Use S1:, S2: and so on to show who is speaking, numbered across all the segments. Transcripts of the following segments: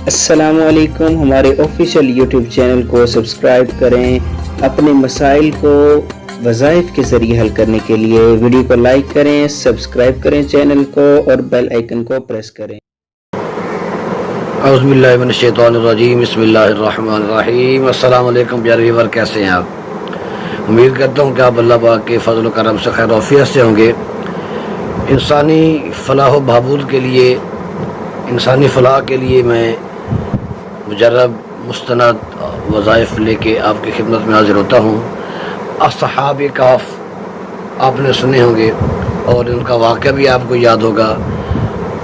S1: السلام علیکم، ہمارے آفیشیل یوٹیوب چینل کو سبسکرائب کریں۔ اپنے مسائل کو وظائف کے ذریعے حل کرنے کے لیے ویڈیو کو لائک کریں، سبسکرائب کریں چینل کو اور بیل آئیکن کو پریس کریں۔
S2: اعوذ باللہ من الشیطان الرجیم، بسم اللہ الرحمن الرحیم۔ السلام علیکم پیارے ویور، کیسے ہیں آپ؟ امید کرتا ہوں کہ آپ اللہ پاک کے فضل و کرم سے خیر و عافیت سے ہوں گے۔ انسانی فلاح و بہبود کے لیے، انسانی فلاح کے لیے میں مجرب مستند وظائف لے کے آپ کی خدمت میں حاضر ہوتا ہوں۔ اصحاب کہف آپ نے سنے ہوں گے اور ان کا واقعہ بھی آپ کو یاد ہوگا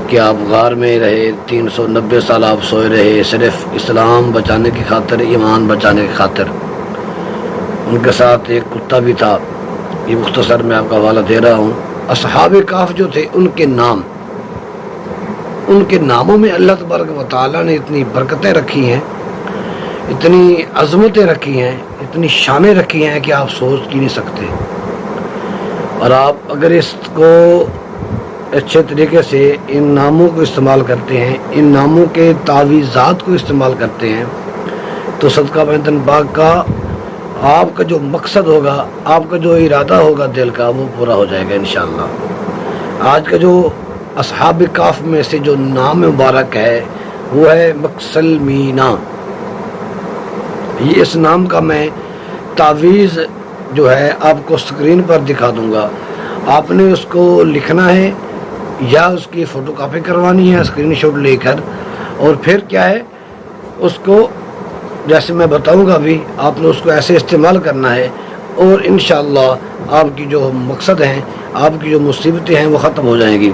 S2: کہ آپ غار میں رہے، 390 سال آپ سوئے رہے، صرف اسلام بچانے کی خاطر، ایمان بچانے کی خاطر۔ ان کے ساتھ ایک کتا بھی تھا۔ یہ مختصر میں آپ کا حوالہ دے رہا ہوں۔ اصحاب کہف جو تھے، ان کے ناموں میں اللہ تبارک و تعالیٰ نے اتنی برکتیں رکھی ہیں، اتنی عظمتیں رکھی ہیں، اتنی شانیں رکھی ہیں کہ آپ سوچ ہی نہیں سکتے۔ اور آپ اگر اس کو اچھے طریقے سے ان ناموں کو استعمال کرتے ہیں، ان ناموں کے تعویذات کو استعمال کرتے ہیں، تو صدقہ بینتن باغ کا آپ کا جو مقصد ہوگا، آپ کا جو ارادہ ہوگا دل کا، وہ پورا ہو جائے گا انشاءاللہ۔ آج کا جو اصحاب کہف میں سے جو نام مبارک ہے وہ ہے مکسلمینا۔ یہ اس نام کا میں تعویذ جو ہے آپ کو سکرین پر دکھا دوں گا۔ آپ نے اس کو لکھنا ہے یا اس کی فوٹو کاپی کروانی ہے اسکرین شاٹ لے کر، اور پھر کیا ہے اس کو جیسے میں بتاؤں گا ابھی، آپ نے اس کو ایسے استعمال کرنا ہے، اور انشاءاللہ آپ کی جو مقصد ہیں، آپ کی جو مصیبتیں ہیں وہ ختم ہو جائیں گی۔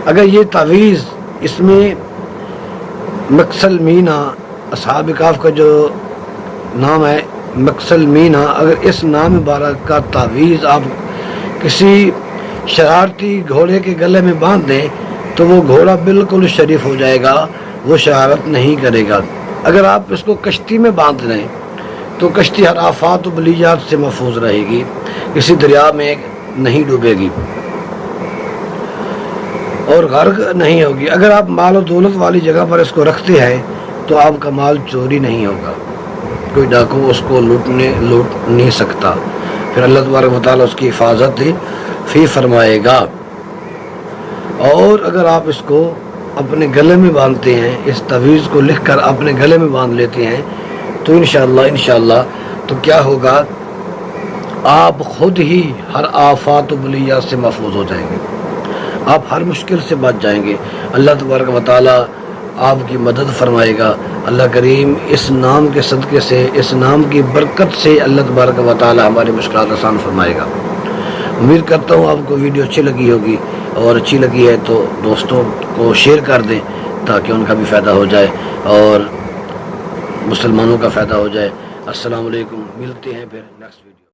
S2: اگر یہ تعویذ اس میں مکسلمینا، اصحاب کہف کا جو نام ہے مکسلمینا، اگر اس نام مبارک کا تعویذ آپ کسی شرارتی گھوڑے کے گلے میں باندھ دیں تو وہ گھوڑا بالکل شریف ہو جائے گا، وہ شرارت نہیں کرے گا۔ اگر آپ اس کو کشتی میں باندھ دیں تو کشتی ہر آفات و بلیات سے محفوظ رہے گی، کسی دریا میں نہیں ڈوبے گی اور غرق نہیں ہوگی۔ اگر آپ مال و دولت والی جگہ پر اس کو رکھتے ہیں تو آپ کا مال چوری نہیں ہوگا، کوئی ڈاکو اس کو لوٹ نہیں سکتا، پھر اللہ تبارک و تعالیٰ اس کی حفاظت فی فرمائے گا۔ اور اگر آپ اس کو اپنے گلے میں باندھتے ہیں، اس تعویذ کو لکھ کر اپنے گلے میں باندھ لیتے ہیں، تو انشاءاللہ تو کیا ہوگا، آپ خود ہی ہر آفات و بلیات سے محفوظ ہو جائیں گے، آپ ہر مشکل سے بچ جائیں گے۔ اللہ تبارک و تعالیٰ آپ کی مدد فرمائے گا۔ اللہ کریم اس نام کے صدقے سے، اس نام کی برکت سے اللہ تبارک و تعالیٰ ہماری مشکلات آسان فرمائے گا۔ امید کرتا ہوں آپ کو ویڈیو اچھی لگی ہوگی، اور اچھی لگی ہے تو دوستوں کو شیئر کر دیں تاکہ ان کا بھی فائدہ ہو جائے اور مسلمانوں کا فائدہ ہو جائے۔ السلام علیکم، ملتے ہیں پھر نیکسٹ